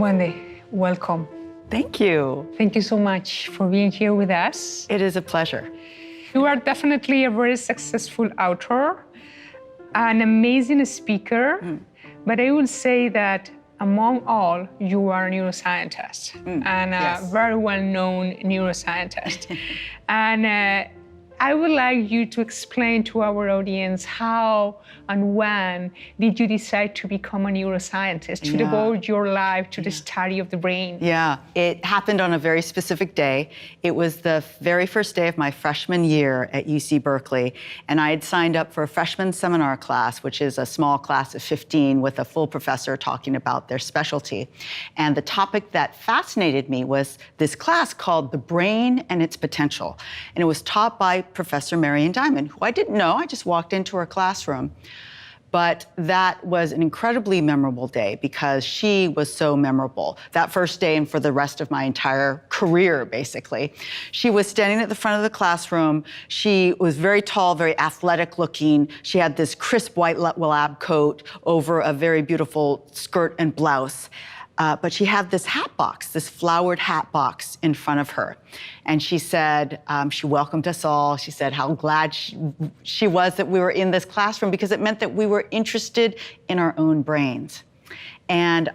Wendy, welcome. Thank you. Thank you so much for being here with us. It is a pleasure. You are definitely a very successful author, an amazing speaker, but I would say that among all, you are a neuroscientist and a very well-known neuroscientist. And I would like you to explain to our audience how and when did you decide to become a neuroscientist, to devote your life to the study of the brain? Yeah, it happened on a very specific day. It was the very first day of my freshman year at UC Berkeley, and I had signed up for a freshman seminar class, which is a small class of 15 with a full professor talking about their specialty. And the topic that fascinated me was this class called The Brain and Its Potential. And it was taught by Professor Marion Diamond, who I didn't know. I just walked into her classroom. But that was an incredibly memorable day because she was so memorable. That first day and for the rest of my entire career, basically. She was standing at the front of the classroom. She was very tall, very athletic looking. She had this crisp white lab coat over a very beautiful skirt and blouse. But she had this hat box, this flowered hat box in front of her. And she said, she welcomed us all. She said how glad she was that we were in this classroom because it meant that we were interested in our own brains. And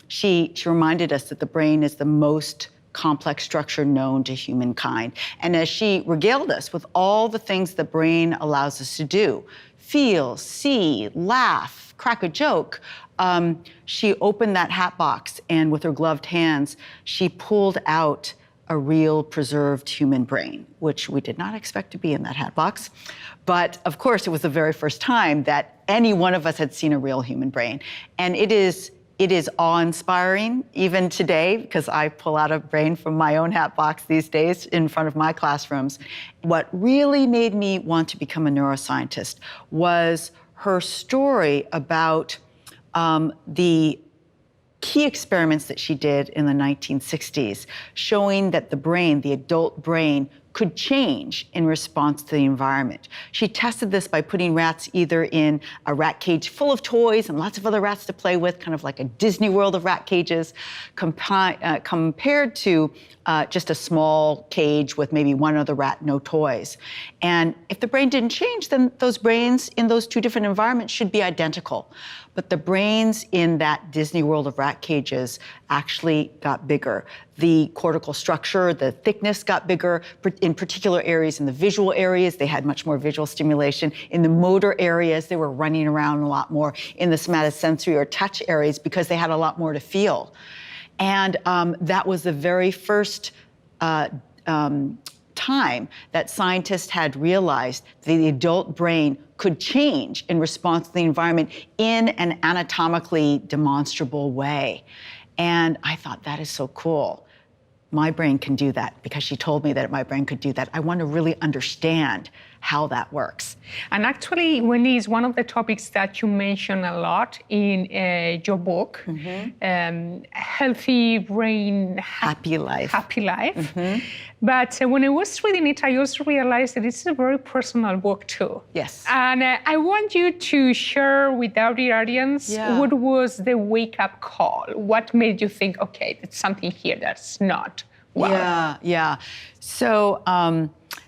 she reminded us that the brain is the most complex structure known to humankind. And as she regaled us with all the things the brain allows us to do, feel, see, laugh, crack a joke, she opened that hat box and with her gloved hands, she pulled out a real preserved human brain, which we did not expect to be in that hat box. But of course, it was the very first time that any one of us had seen a real human brain. And it is awe-inspiring, even today, because I pull out a brain from my own hat box these days in front of my classrooms. What really made me want to become a neuroscientist was her story about the key experiments that she did in the 1960s, showing that the brain, the adult brain, could change in response to the environment. She tested this by putting rats either in a rat cage full of toys and lots of other rats to play with, kind of like a Disney World of rat cages, compared to just a small cage with maybe one other rat, no toys. And if the brain didn't change, then those brains in those two different environments should be identical. But the brains in that Disney World of rat cages actually got bigger. The cortical structure, the thickness got bigger. In particular areas, in the visual areas, they had much more visual stimulation. In the motor areas, they were running around a lot more. In the somatosensory or touch areas, because they had a lot more to feel. And that was the very first time that scientists had realized that the adult brain could change in response to the environment in an anatomically demonstrable way. And I thought, that is so cool. My brain can do that because she told me that my brain could do that. I want to really understand how that works. And actually, Wendy, is one of the topics that you mention a lot in your book, Healthy Brain, Happy Life. Happy Life. But when I was reading it, I also realized that it's a very personal book too. Yes. And I want you to share with our audience what was the wake-up call? What made you think, okay, there's something here that's not well? Yeah. So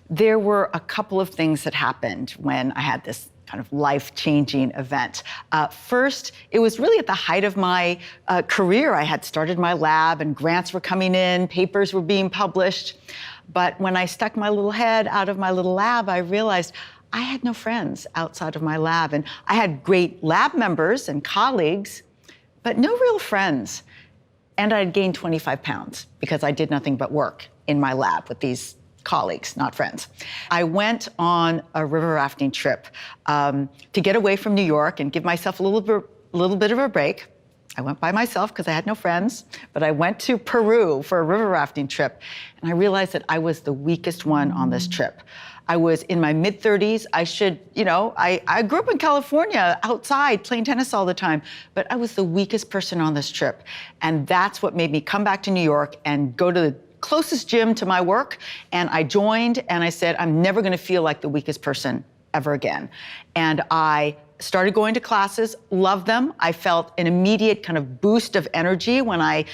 there were a couple of things that happened when I had this kind of life-changing event. First, it was really at the height of my career. I had started my lab and grants were coming in, papers were being published. But when I stuck my little head out of my little lab, I realized I had no friends outside of my lab. And I had great lab members and colleagues, but no real friends. And I had gained 25 pounds because I did nothing but work in my lab with these colleagues, not friends. I went on a river rafting trip to get away from New York and give myself a little bit of a break. I went by myself because I had no friends, but I went to Peru for a river rafting trip, and I realized that I was the weakest one on this trip. I was in my mid-30s. I grew up in California, outside, playing tennis all the time, but I was the weakest person on this trip. And that's what made me come back to New York and go to the closest gym to my work. And I joined, and I said, I'm never gonna feel like the weakest person ever again. And I started going to classes, loved them. I felt an immediate kind of boost of energy when I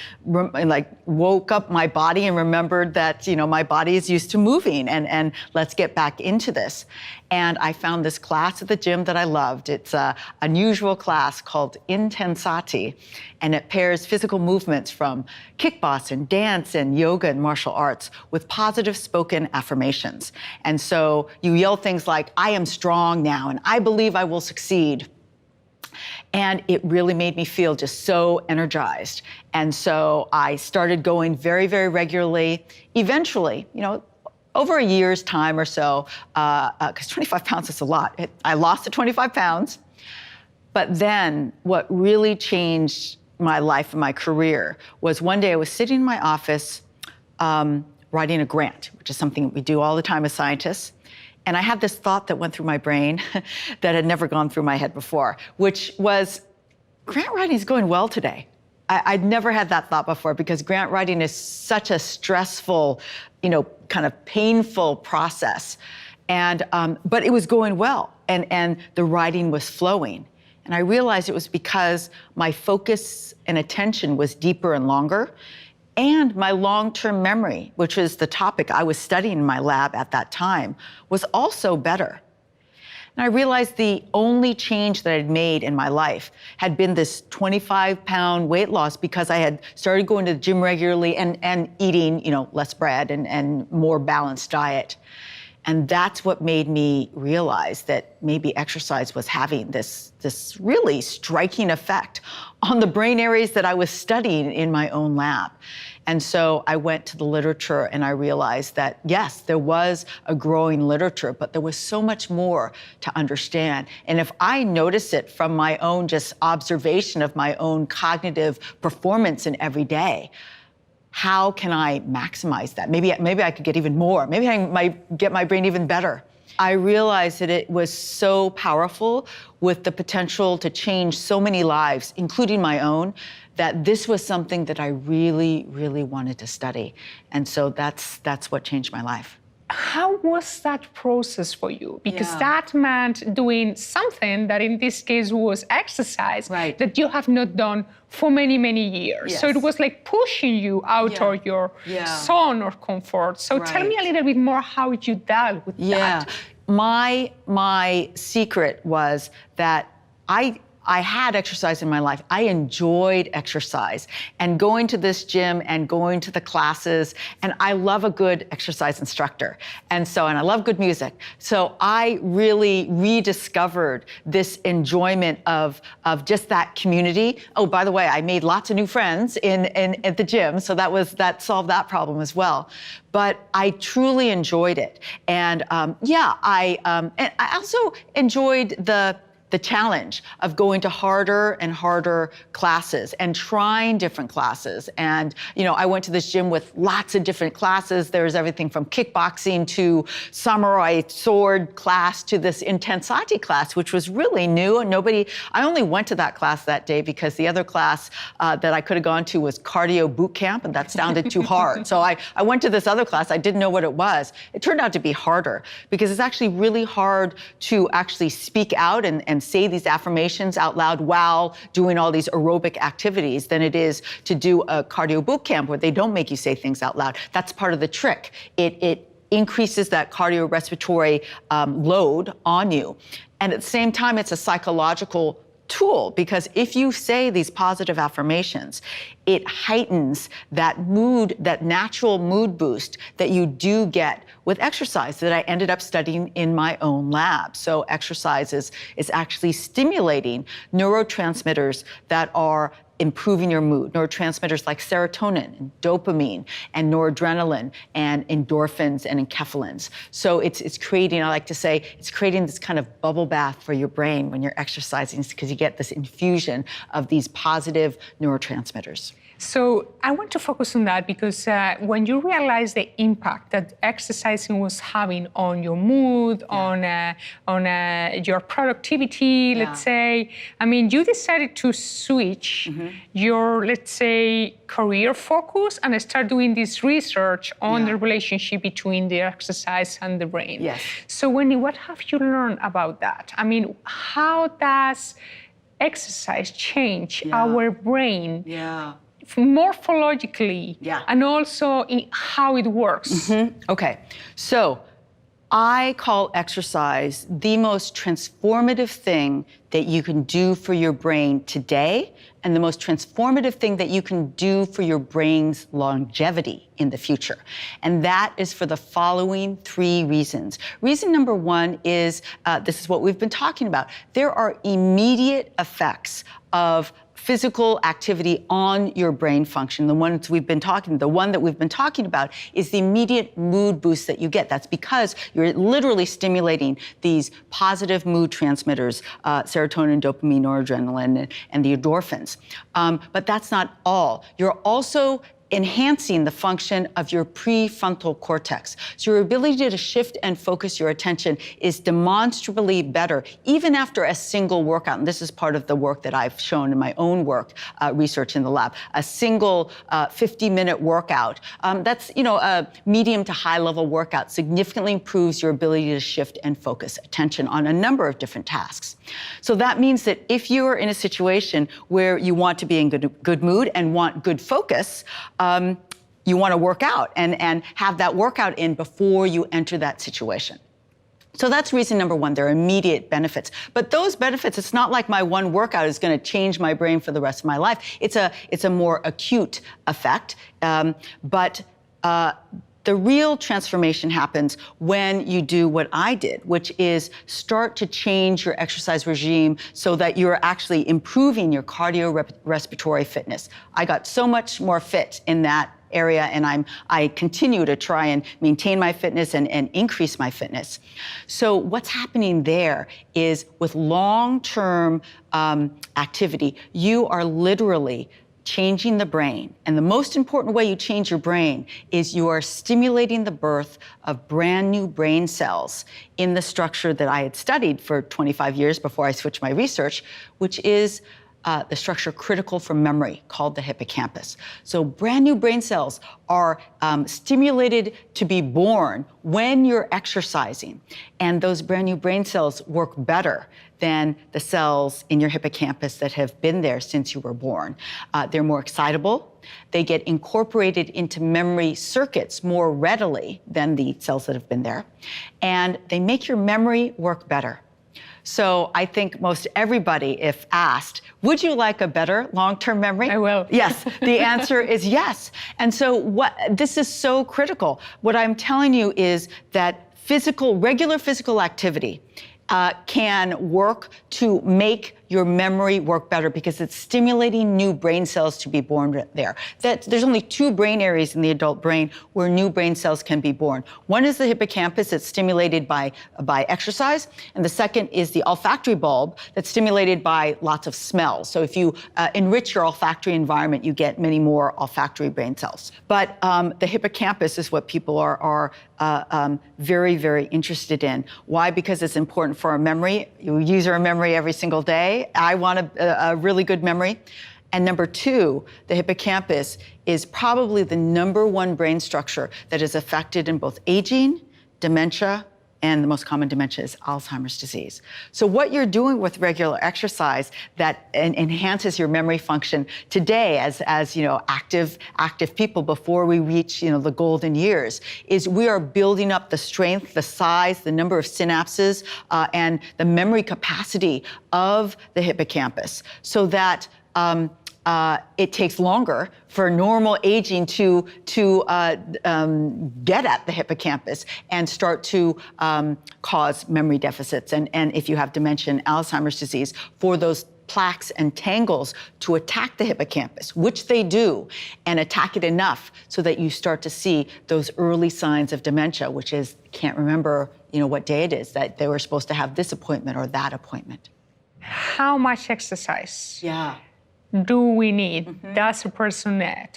woke up my body and remembered that, my body is used to moving and let's get back into this. And I found this class at the gym that I loved. It's an unusual class called Intensati, and it pairs physical movements from kickboxing, dance, and yoga and martial arts with positive spoken affirmations. And so you yell things like, I am strong now, and I believe I will succeed. And it really made me feel just so energized. And so I started going very, very regularly. Eventually, over a year's time or so, because 25 pounds is a lot. I lost the 25 pounds. But then what really changed my life and my career was one day I was sitting in my office writing a grant, which is something we do all the time as scientists. And I had this thought that went through my brain that had never gone through my head before, which was, grant writing is going well today. I'd never had that thought before because grant writing is such a stressful, kind of painful process. And, but it was going well and the writing was flowing. And I realized it was because my focus and attention was deeper and longer. And my long-term memory, which is the topic I was studying in my lab at that time, was also better. And I realized the only change that I'd made in my life had been this 25-pound weight loss because I had started going to the gym regularly and eating, less bread and more balanced diet. And that's what made me realize that maybe exercise was having this really striking effect on the brain areas that I was studying in my own lab. And so I went to the literature and I realized that, yes, there was a growing literature, but there was so much more to understand. And if I notice it from my own just observation of my own cognitive performance in every day, how can I maximize that? Maybe I could get even more. Maybe I might get my brain even better. I realized that it was so powerful with the potential to change so many lives, including my own, that this was something that I really, really wanted to study. And so that's what changed my life. How was that process for you? Because that meant doing something that in this case was exercise that you have not done for many, many years. Yes. So it was like pushing you out of your zone or comfort. So tell me a little bit more how you dealt with that. My secret was that I had exercise in my life. I enjoyed exercise and going to this gym and going to the classes. And I love a good exercise instructor. And I love good music. So I really rediscovered this enjoyment of just that community. Oh, by the way, I made lots of new friends at the gym. So that solved that problem as well. But I truly enjoyed it. And I also enjoyed the challenge of going to harder and harder classes and trying different classes. And, I went to this gym with lots of different classes. There was everything from kickboxing to samurai sword class to this Intensati class, which was really new. And I only went to that class that day because the other class that I could have gone to was cardio boot camp, and that sounded too hard. So I went to this other class. I didn't know what it was. It turned out to be harder because it's actually really hard to actually speak out and say these affirmations out loud while doing all these aerobic activities than it is to do a cardio boot camp where they don't make you say things out loud. That's part of the trick. It increases that cardiorespiratory load on you. And at the same time, it's a psychological tool because if you say these positive affirmations, it heightens that mood, that natural mood boost that you do get with exercise that I ended up studying in my own lab. So exercise is actually stimulating neurotransmitters that are improving your mood, neurotransmitters like serotonin and dopamine and noradrenaline and endorphins and enkephalins. So it's creating, I like to say, it's creating this kind of bubble bath for your brain when you're exercising because you get this infusion of these positive neurotransmitters. So I want to focus on that because when you realize the impact that exercising was having on your mood, on your productivity, let's say, you decided to switch your, let's say, career focus and start doing this research on the relationship between the exercise and the brain. Yes. So Wendy, what have you learned about that? I mean, how does exercise change our brain morphologically and also in how it works? Okay, so I call exercise the most transformative thing that you can do for your brain today, and the most transformative thing that you can do for your brain's longevity in the future. And that is for the following 3 reasons. Reason number 1 is, this is what we've been talking about. There are immediate effects of physical activity on your brain function. The one that we've been talking about is the immediate mood boost that you get. That's because you're literally stimulating these positive mood transmitters, serotonin, dopamine, noradrenaline, and the endorphins. But that's not all. You're also enhancing the function of your prefrontal cortex. So your ability to shift and focus your attention is demonstrably better, even after a single workout. And this is part of the work that I've shown in my own work, research in the lab. A single 50-minute workout, that's a medium to high level workout, significantly improves your ability to shift and focus attention on a number of different tasks. So that means that if you're in a situation where you want to be in good mood and want good focus, you want to work out and have that workout in before you enter that situation. So that's reason number 1, there are immediate benefits. But those benefits, it's not like my one workout is going to change my brain for the rest of my life. It's a more acute effect. The real transformation happens when you do what I did, which is start to change your exercise regime so that you're actually improving your cardiorespiratory fitness. I got so much more fit in that area, and I continue to try and maintain my fitness and increase my fitness. So what's happening there is with long-term activity, you are literally changing the brain. And the most important way you change your brain is you are stimulating the birth of brand new brain cells in the structure that I had studied for 25 years before I switched my research, which is the structure critical for memory, called the hippocampus. So brand new brain cells are stimulated to be born when you're exercising. And those brand new brain cells work better than the cells in your hippocampus that have been there since you were born. They're more excitable. They get incorporated into memory circuits more readily than the cells that have been there. And they make your memory work better. So I think most everybody, if asked, would you like a better long-term memory? I will. Yes, the answer is yes. And so this is so critical. What I'm telling you is that regular physical activity can work to make your memory work better because it's stimulating new brain cells to be born there. There's only 2 brain areas in the adult brain where new brain cells can be born. One is the hippocampus that's stimulated by exercise, and the second is the olfactory bulb that's stimulated by lots of smells. So if you enrich your olfactory environment, you get many more olfactory brain cells. But the hippocampus is what people are very, very interested in. Why? Because it's important for our memory. You use our memory every single day. I want a really good memory. And number 2, the hippocampus is probably the number 1 brain structure that is affected in both aging, dementia, and the most common dementia is Alzheimer's disease. So what you're doing with regular exercise that enhances your memory function today as active people before we reach the golden years is we are building up the strength, the size, the number of synapses, and the memory capacity of the hippocampus so that it takes longer for normal aging to get at the hippocampus and start to cause memory deficits. And if you have dementia and Alzheimer's disease, for those plaques and tangles to attack the hippocampus, which they do, and attack it enough so that you start to see those early signs of dementia, which is, can't remember, what day it is that they were supposed to have this appointment or that appointment. How much exercise? Yeah. Do we need, does a person need,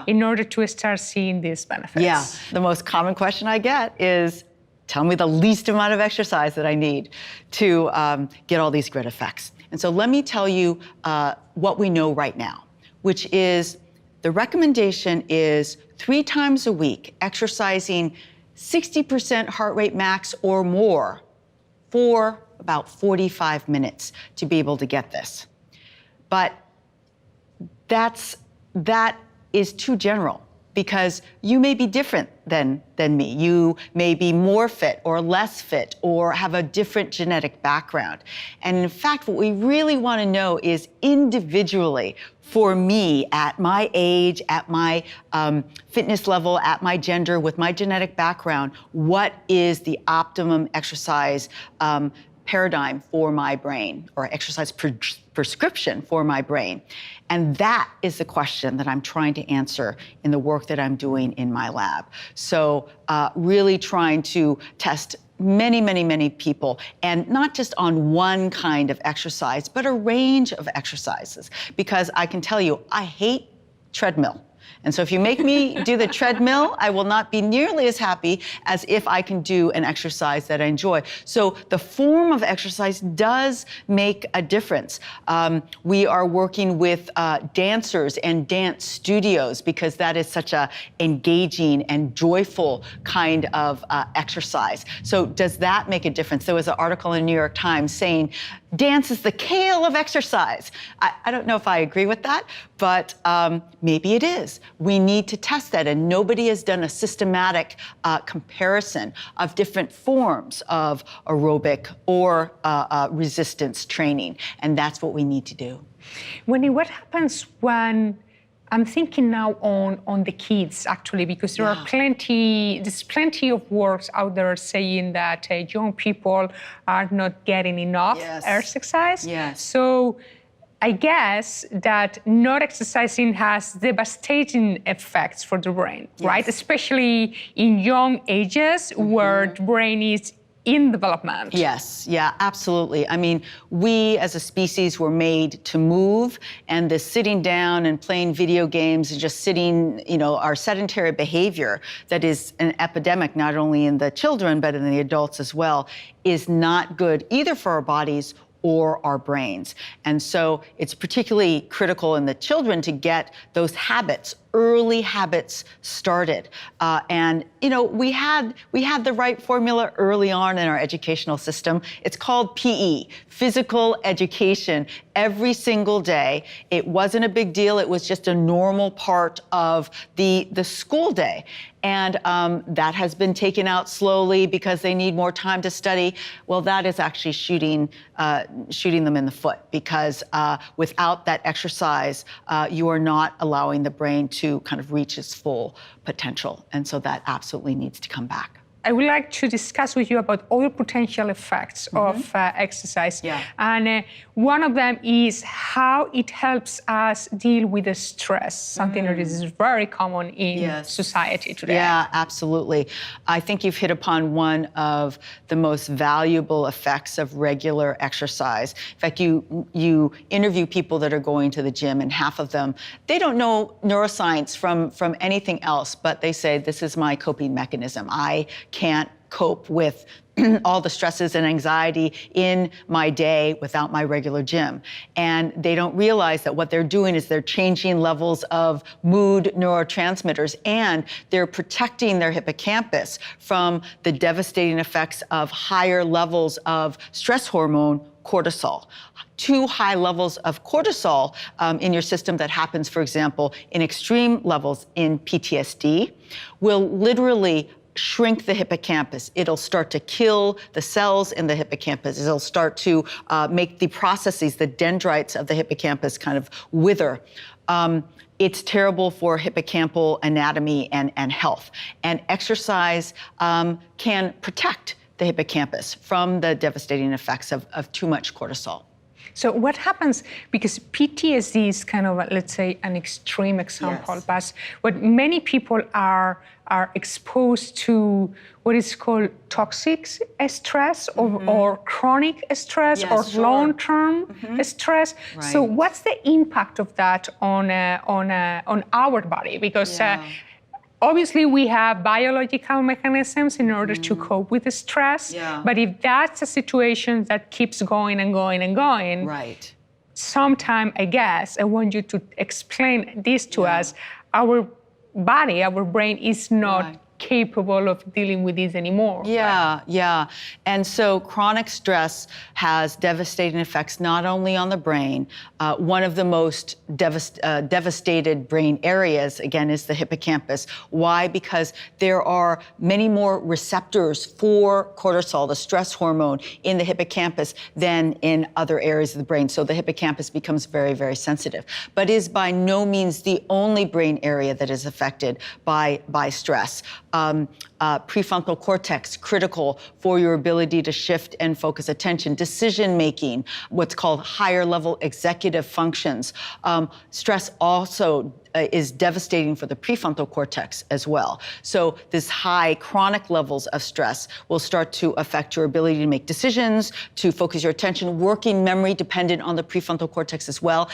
in order to start seeing these benefits? Yeah, the most common question I get is, tell me the least amount of exercise that I need to get all these great effects. And so let me tell you what we know right now. which is the recommendation is 3 times a week, exercising 60% heart rate max or more for about 45 minutes to be able to get this. But that is too general, because you may be different than me. You may be more fit or less fit or have a different genetic background. And in fact, what we really want to know is individually, for me, at my age, at my fitness level, at my gender, with my genetic background, what is the optimum exercise paradigm for my brain, or exercise prescription for my brain? And that is the question that I'm trying to answer in the work that I'm doing in my lab. So really trying to test many people, and not just on one kind of exercise, but a range of exercises. Because I can tell you, I hate treadmill. And so if you make me do the treadmill, I will not be nearly as happy as if I can do an exercise that I enjoy. So the form of exercise does make a difference. We are working with dancers and dance studios, because that is such a engaging and joyful kind of exercise. So does that make a difference? There was an article in the New York Times saying, dance is the kale of exercise. I don't know if I agree with that, but maybe it is. We need to test that, and nobody has done a systematic comparison of different forms of aerobic or resistance training, and that's what we need to do. Wendy, what happens when, I'm thinking now on the kids, actually, because there's plenty of works out there saying that young people are not getting enough exercise. Yes. So I guess that not exercising has devastating effects for the brain, right? Especially in young ages where the brain is in development. Yes, yeah, absolutely. I mean, we as a species were made to move, and the sitting down and playing video games and just sitting, our sedentary behavior that is an epidemic not only in the children but in the adults as well, is not good either for our bodies or our brains. And so it's particularly critical in the children to get those habits, early habits, started. And we had the right formula early on in our educational system. It's called PE, physical education, every single day. It wasn't a big deal. It was just a normal part of the school day. And that has been taken out slowly because they need more time to study. Well, that is actually shooting them in the foot, because without that exercise, you are not allowing the brain to kind of reach its full potential. And so that absolutely needs to come back. I would like to discuss with you about all potential effects of exercise. Yeah. And one of them is how it helps us deal with the stress, something that is very common in society today. Yeah, absolutely. I think you've hit upon one of the most valuable effects of regular exercise. In fact, you interview people that are going to the gym, and half of them, they don't know neuroscience from anything else, but they say, this is my coping mechanism. I can't cope with all the stresses and anxiety in my day without my regular gym. And they don't realize that what they're doing is they're changing levels of mood neurotransmitters, and they're protecting their hippocampus from the devastating effects of higher levels of stress hormone, cortisol. Too high levels of cortisol in your system that happens, for example, in extreme levels in PTSD, will literally shrink the hippocampus. It'll start to kill the cells in the hippocampus. It'll start to make the processes, the dendrites of the hippocampus, kind of wither. It's terrible for hippocampal anatomy and health. And exercise can protect the hippocampus from the devastating effects of too much cortisol. So what happens, because PTSD is kind of, let's say, an extreme example, but what many people are exposed to what is called toxic stress or chronic stress or long-term stress. Right. So what's the impact of that on our body? Because obviously, we have biological mechanisms in order to cope with the stress. Yeah. But if that's a situation that keeps going and going and going, sometime, I guess, I want you to explain this to us. Our body, our brain is not capable of dealing with this anymore. Yeah. And so chronic stress has devastating effects not only on the brain. One of the most devastated brain areas, again, is the hippocampus. Why? Because there are many more receptors for cortisol, the stress hormone, in the hippocampus than in other areas of the brain. So the hippocampus becomes very, very sensitive, but is by no means the only brain area that is affected by stress. Prefrontal cortex, critical for your ability to shift and focus attention, decision making, what's called higher level executive functions. Stress also is devastating for the prefrontal cortex as well. So this high chronic levels of stress will start to affect your ability to make decisions, to focus your attention, working memory dependent on the prefrontal cortex as well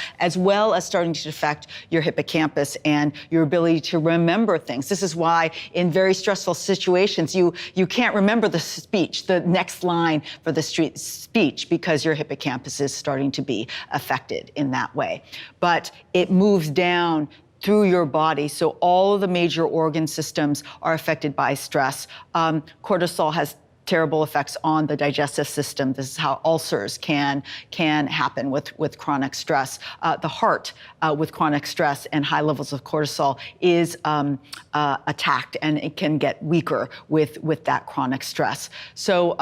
as starting to affect your hippocampus and your ability to remember things. This is why in very stressful situations, you can't remember the speech, the next line for the speech, because your hippocampus is starting to be affected in that way. But it moves down through your body. So all of the major organ systems are affected by stress. Cortisol has terrible effects on the digestive system. This is how ulcers can happen with chronic stress. The heart with chronic stress and high levels of cortisol is attacked, and it can get weaker with that chronic stress. So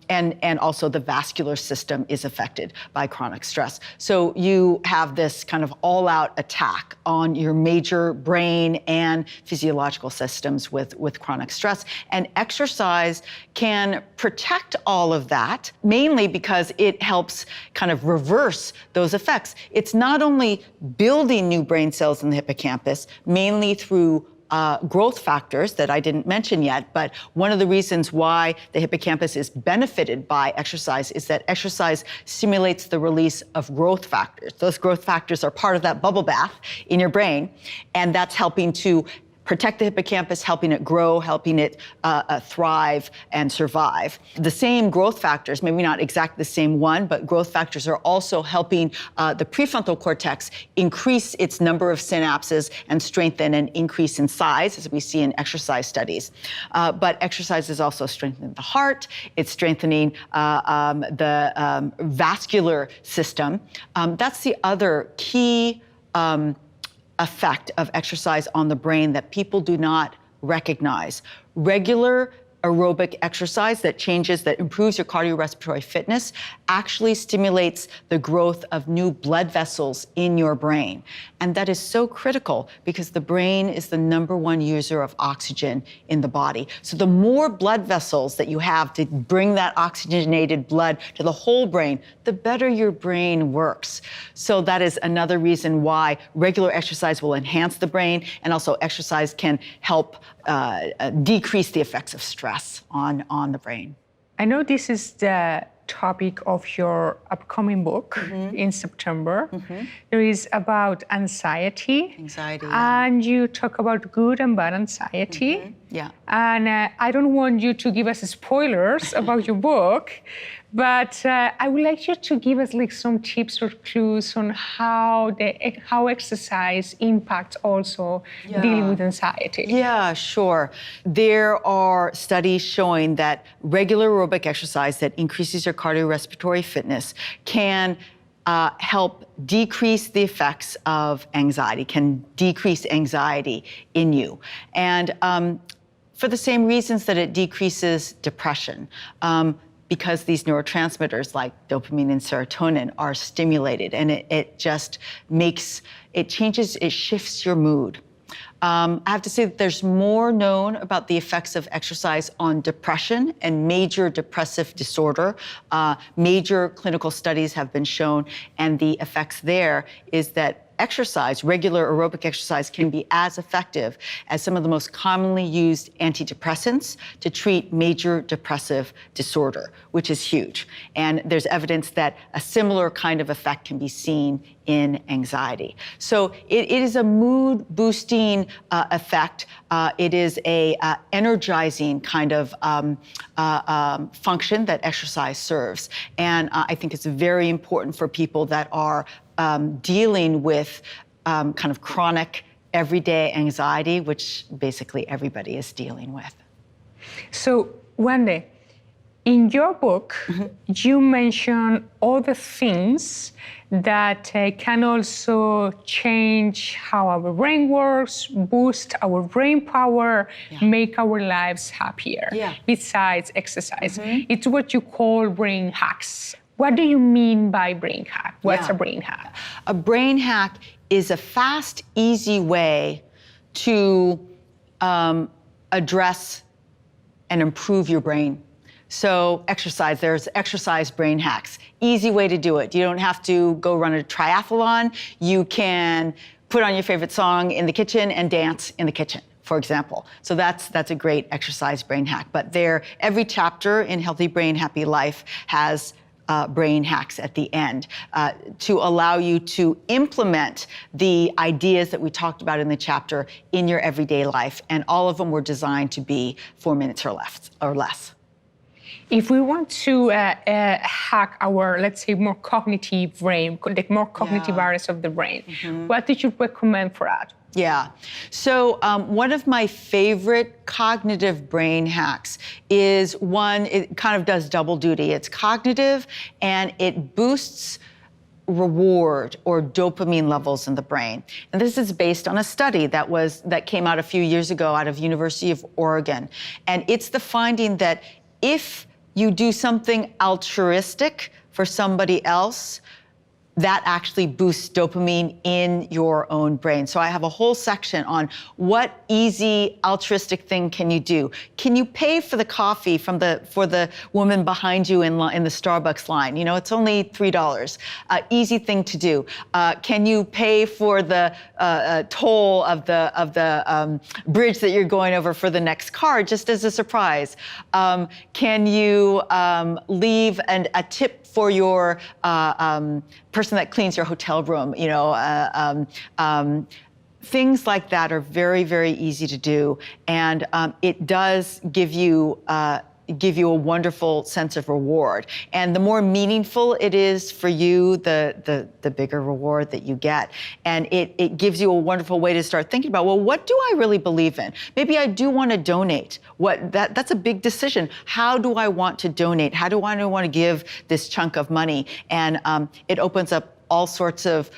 and also the vascular system is affected by chronic stress. So you have this kind of all-out attack on your major brain and physiological systems with chronic stress. And exercise can protect all of that, mainly because it helps kind of reverse those effects. It's not only building new brain cells in the hippocampus, mainly through growth factors that I didn't mention yet, but one of the reasons why the hippocampus is benefited by exercise is that exercise stimulates the release of growth factors. Those growth factors are part of that bubble bath in your brain, and that's helping to protect the hippocampus, helping it grow, helping it thrive and survive. The same growth factors, maybe not exactly the same one, but growth factors are also helping the prefrontal cortex increase its number of synapses and strengthen and increase in size, as we see in exercise studies. But exercise is also strengthening the heart, it's strengthening the vascular system. That's the other key effect of exercise on the brain that people do not recognize. Regular aerobic exercise that improves your cardiorespiratory fitness actually stimulates the growth of new blood vessels in your brain. And that is so critical because the brain is the #1 user of oxygen in the body. So the more blood vessels that you have to bring that oxygenated blood to the whole brain, the better your brain works. So that is another reason why regular exercise will enhance the brain, and also exercise can help decrease the effects of stress on the brain. I know this is the topic of your upcoming book in September. There is about anxiety. And you talk about good and bad anxiety. And I don't want you to give us spoilers about your book, but I would like you to give us like some tips or clues on how exercise impacts also dealing with anxiety. Yeah, sure. There are studies showing that regular aerobic exercise that increases your cardiorespiratory fitness can help decrease the effects of anxiety, can decrease anxiety in you. And for the same reasons that it decreases depression. Because these neurotransmitters like dopamine and serotonin are stimulated, and it shifts your mood. I have to say that there's more known about the effects of exercise on depression and major depressive disorder. Major clinical studies have been shown, and the effects there is that exercise, regular aerobic exercise, can be as effective as some of the most commonly used antidepressants to treat major depressive disorder, which is huge. And there's evidence that a similar kind of effect can be seen in anxiety. So it is a mood boosting effect. It is a energizing kind of function that exercise serves. And I think it's very important for people that are dealing with kind of chronic everyday anxiety, which basically everybody is dealing with. So, Wendy, in your book, you mention all the things that can also change how our brain works, boost our brain power, make our lives happier, besides exercise. It's what you call brain hacks. What do you mean by brain hack? What's a brain hack? A brain hack is a fast, easy way to address and improve your brain. So exercise, there's exercise brain hacks. Easy way to do it. You don't have to go run a triathlon. You can put on your favorite song in the kitchen and dance in the kitchen, for example. So that's a great exercise brain hack. But every chapter in Healthy Brain, Happy Life has brain hacks at the end to allow you to implement the ideas that we talked about in the chapter in your everyday life. And all of them were designed to be 4 minutes or less. If we want to hack our, let's say, more cognitive brain, the more cognitive areas of the brain, what did you recommend for that? Yeah. So one of my favorite cognitive brain hacks is one, it kind of does double duty. It's cognitive and it boosts reward or dopamine levels in the brain. And this is based on a study that came out a few years ago out of University of Oregon. And it's the finding that if you do something altruistic for somebody else, that actually boosts dopamine in your own brain. So I have a whole section on what easy altruistic thing can you do. Can you pay for the coffee for the woman behind you in the Starbucks line? You know, it's only $3. Easy thing to do. Can you pay for the toll of the bridge that you're going over for the next car, just as a surprise? Can you leave a tip for your person that cleans your hotel room? You know, things like that are very, very easy to do, and it does give you a wonderful sense of reward. And the more meaningful it is for you, the bigger reward that you get. And it gives you a wonderful way to start thinking about, well, what do I really believe in? Maybe I do want to donate. That's a big decision. How do I want to donate? How do I want to give this chunk of money? And it opens up all sorts of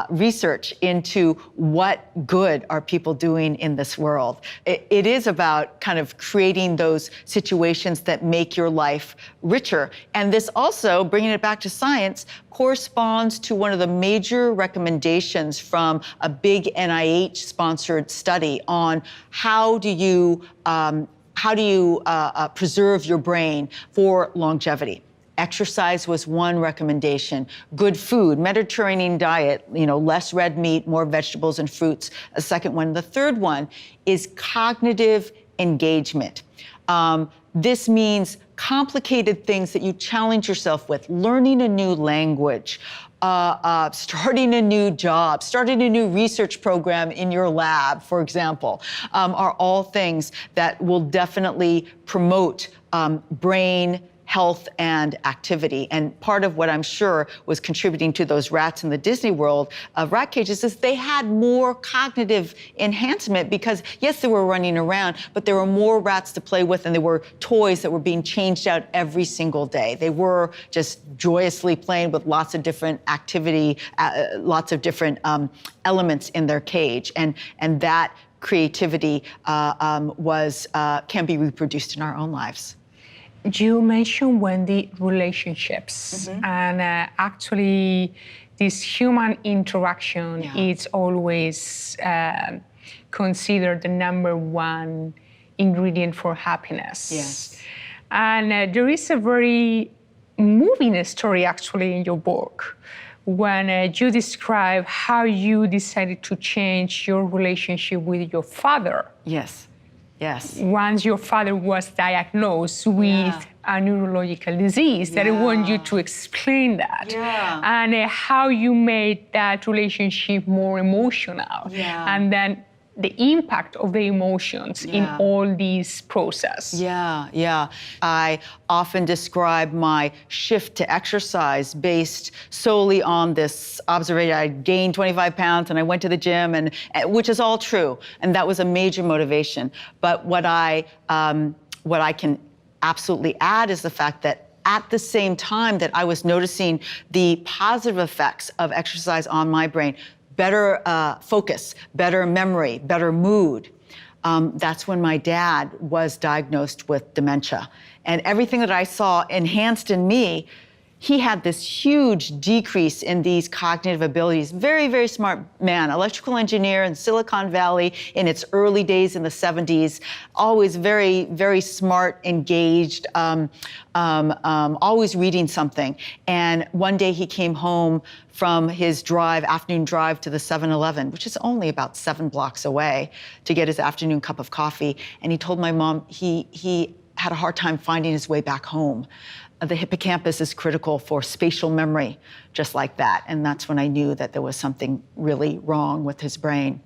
research into what good are people doing in this world. It is about kind of creating those situations that make your life richer. And this also, bringing it back to science, corresponds to one of the major recommendations from a big NIH-sponsored study on how do you preserve your brain for longevity. Exercise was one recommendation. Good food, Mediterranean diet, you know, less red meat, more vegetables and fruits, a second one. The third one is cognitive engagement. This means complicated things that you challenge yourself with, learning a new language, starting a new job, starting a new research program in your lab, for example, are all things that will definitely promote brain health and activity. And part of what I'm sure was contributing to those rats in the Disney World of rat cages is they had more cognitive enhancement because, yes, they were running around, but there were more rats to play with and there were toys that were being changed out every single day. They were just joyously playing with lots of different activity, lots of different elements in their cage. And that creativity can be reproduced in our own lives. You mentioned, Wendy, relationships, and actually this human interaction is always considered the #1 ingredient for happiness. Yes. And there is a very moving story actually in your book when you describe how you decided to change your relationship with your father. Yes. Yes. Once your father was diagnosed with a neurological disease, that I want you to explain that. And how you made that relationship more emotional. And then the impact of the emotions in all these process. Yeah. I often describe my shift to exercise based solely on this observation. I gained 25 pounds and I went to the gym, and which is all true, and that was a major motivation. But what I can absolutely add is the fact that at the same time that I was noticing the positive effects of exercise on my brain, better focus, better memory, better mood, that's when my dad was diagnosed with dementia. And everything that I saw enhanced in me, he had this huge decrease in these cognitive abilities. Very, very smart man, electrical engineer in Silicon Valley in its early days in the 70s, always very, very smart, engaged, always reading something. And one day he came home from his afternoon drive to the 7-Eleven, which is only about 7 blocks away, to get his afternoon cup of coffee. And he told my mom he had a hard time finding his way back home. The hippocampus is critical for spatial memory, just like that. And that's when I knew that there was something really wrong with his brain.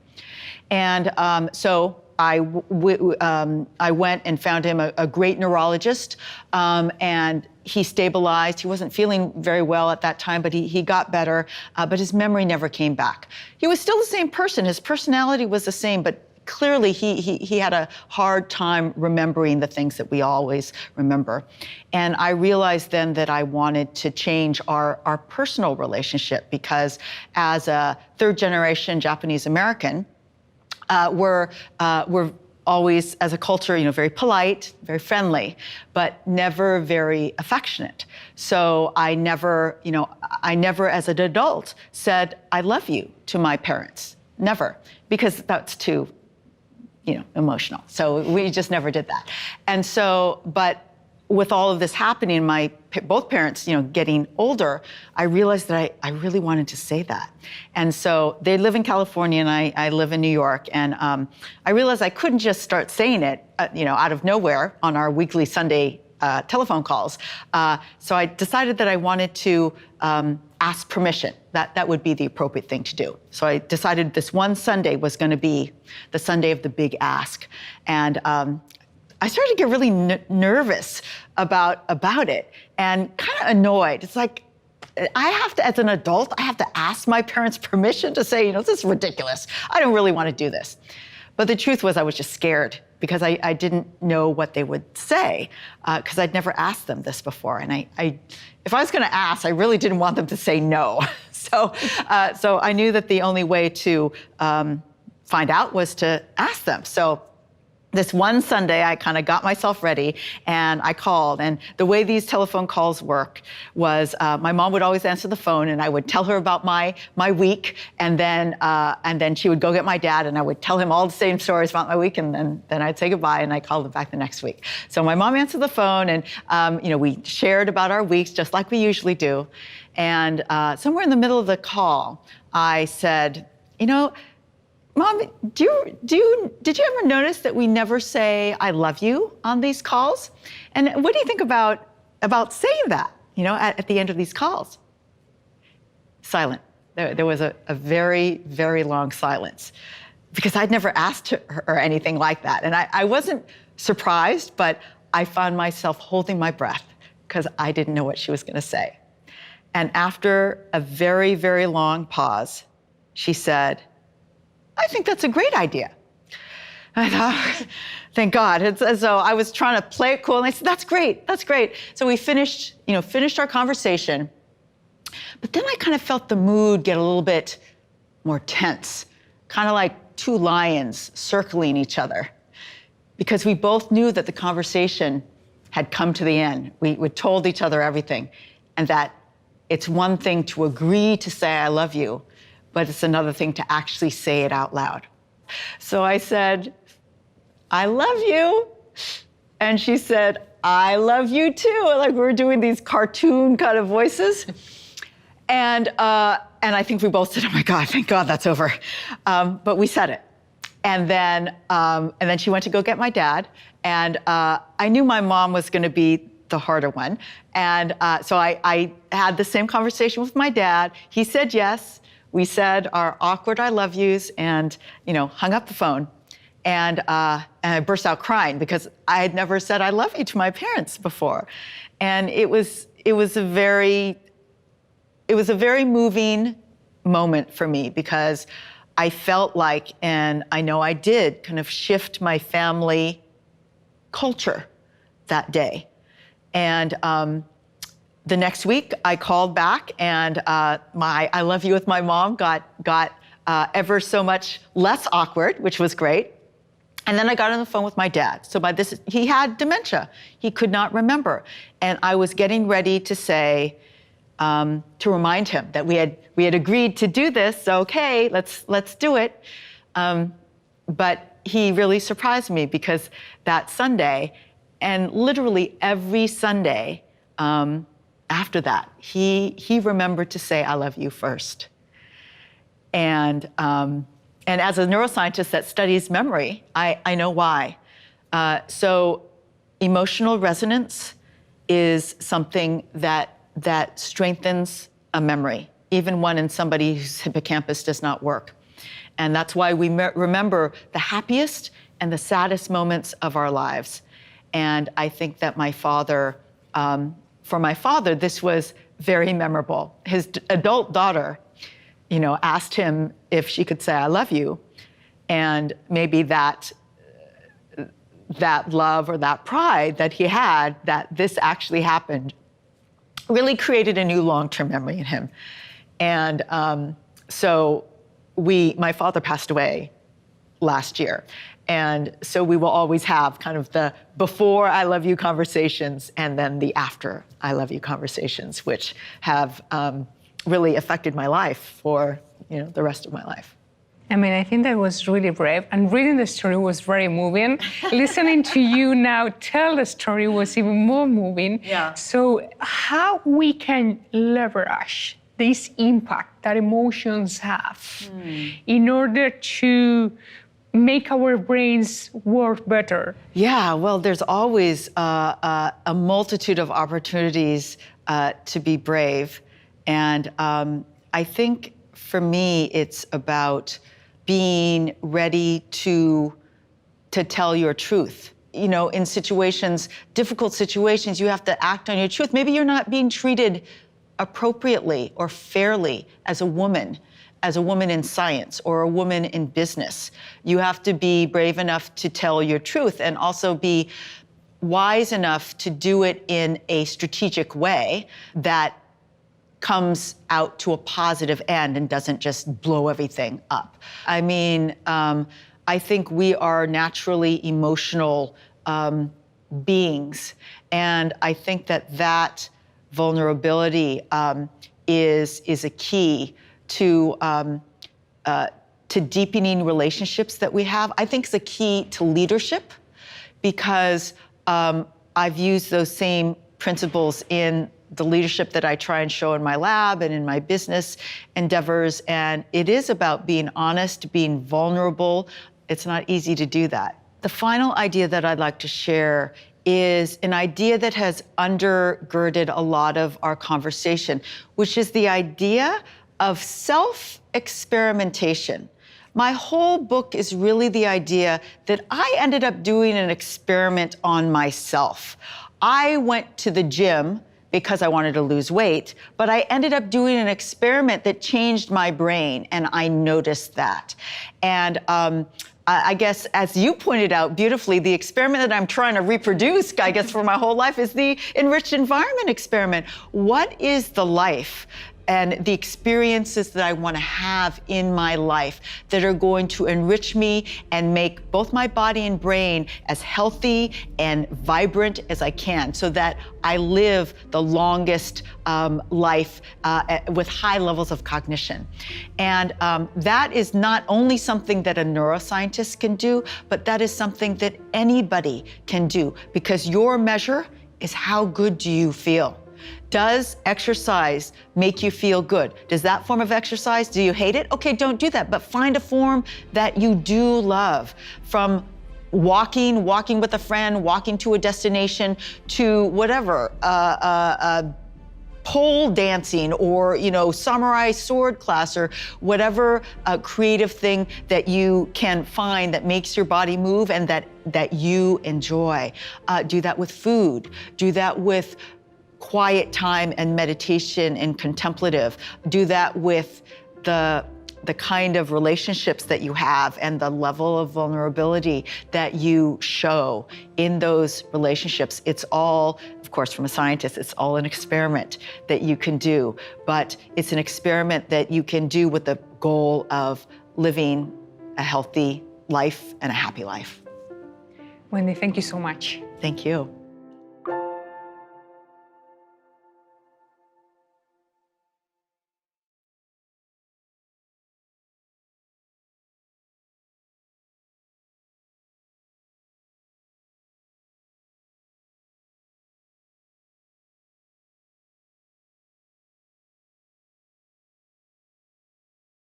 And so I went and found him a great neurologist, and he stabilized. He wasn't feeling very well at that time, but he got better, but his memory never came back. He was still the same person. His personality was the same, but clearly he had a hard time remembering the things that we always remember. And I realized then that I wanted to change our personal relationship, because as a third generation Japanese American, we're always, as a culture, very polite, very friendly, but never very affectionate. So I never as an adult said, "I love you" to my parents. Never, because that's too emotional. So we just never did that. And so, but with all of this happening, both parents, getting older, I realized that I really wanted to say that. And so they live in California and I live in New York. And I realized I couldn't just start saying it, out of nowhere on our weekly Sunday telephone calls. So I decided that I wanted to ask permission. That would be the appropriate thing to do. So I decided this one Sunday was going to be the Sunday of the big ask. And I started to get really nervous about it and kind of annoyed. It's like, I have to, as an adult, I have to ask my parents permission to say, this is ridiculous. I don't really want to do this. But the truth was I was just scared, because I didn't know what they would say, because I'd never asked them this before. And if I was going to ask, I really didn't want them to say no. So I knew that the only way to find out was to ask them. So this one Sunday, I kind of got myself ready and I called. And the way these telephone calls work was my mom would always answer the phone and I would tell her about my week. And then she would go get my dad and I would tell him all the same stories about my week. And then I'd say goodbye and I called him back the next week. So my mom answered the phone and we shared about our weeks just like we usually do. And somewhere in the middle of the call, I said, Mom, did you ever notice that we never say "I love you" on these calls? And what do you think about saying that, at the end of these calls? Silent. There was a very, very long silence, because I'd never asked her anything like that. And I wasn't surprised, but I found myself holding my breath because I didn't know what she was going to say. And after a very, very long pause, she said, "I think that's a great idea." I thought, thank God. So I was trying to play it cool, and I said, "That's great, that's great." So we finished our conversation, but then I kind of felt the mood get a little bit more tense, kind of like two lions circling each other, because we both knew that the conversation had come to the end. We told each other everything, and that it's one thing to agree to say "I love you," but it's another thing to actually say it out loud. So I said, "I love you." And she said, "I love you too." Like we were doing these cartoon kind of voices. And I think we both said, "Oh my God, thank God that's over." But we said it. And then she went to go get my dad. And I knew my mom was going to be the harder one. And so I had the same conversation with my dad. He said yes. we said our awkward I love yous and, hung up the phone. And I burst out crying because I had never said I love you to my parents before. And it was a very moving moment for me because I felt like, and I know I did, kind of shift my family culture that day. And the next week I called back and my I love you with my mom got ever so much less awkward, which was great. And then I got on the phone with my dad. So by this, he had dementia. He could not remember. And I was getting ready to say, to remind him that we had agreed to do this. So, okay, let's do it. But he really surprised me because that Sunday, and literally every Sunday after that, he remembered to say, I love you first. And as a neuroscientist that studies memory, I know why. So emotional resonance is something that strengthens a memory, even one in somebody whose hippocampus does not work. And that's why we remember the happiest and the saddest moments of our lives. And I think that for my father, this was very memorable. His adult daughter, asked him if she could say, I love you. And maybe that love or that pride that he had, that this actually happened, really created a new long-term memory in him. And so my father passed away last year. And so we will always have kind of the before I love you conversations and then the after I love you conversations, which have really affected my life for the rest of my life. I mean, I think that was really brave, and reading the story was very moving. Listening to you now tell the story was even more moving. Yeah. So how we can leverage this impact that emotions have in order to make our brains work better? Yeah, well, there's always a multitude of opportunities to be brave. And I think for me, it's about being ready to tell your truth. In situations, difficult situations, you have to act on your truth. Maybe you're not being treated appropriately or fairly as a woman in science or a woman in business. You have to be brave enough to tell your truth and also be wise enough to do it in a strategic way that comes out to a positive end and doesn't just blow everything up. I mean, I think we are naturally emotional beings. And I think that vulnerability is a key to deepening relationships that we have. I think it's a key to leadership because I've used those same principles in the leadership that I try and show in my lab and in my business endeavors. And it is about being honest, being vulnerable. It's not easy to do that. The final idea that I'd like to share is an idea that has undergirded a lot of our conversation, which is the idea of self-experimentation. My whole book is really the idea that I ended up doing an experiment on myself. I went to the gym because I wanted to lose weight, but I ended up doing an experiment that changed my brain, and I noticed that. And I guess, as you pointed out beautifully, the experiment that I'm trying to reproduce, I guess, for my whole life is the enriched environment experiment. What is the life and the experiences that I want to have in my life that are going to enrich me and make both my body and brain as healthy and vibrant as I can so that I live the longest life with high levels of cognition. And that is not only something that a neuroscientist can do, but that is something that anybody can do because your measure is how good do you feel. Does exercise make you feel good? Does that form of exercise, do you hate it? Okay, don't do that, but find a form that you do love. From walking with a friend, walking to a destination, to whatever, pole dancing or, samurai sword class or whatever creative thing that you can find that makes your body move and that you enjoy. Do that with food. Do that with quiet time and meditation and contemplative. Do that with the kind of relationships that you have and the level of vulnerability that you show in those relationships. It's all, of course, from a scientist, it's all an experiment that you can do, but it's an experiment that you can do with the goal of living a healthy life and a happy life. Wendy, thank you so much. Thank you.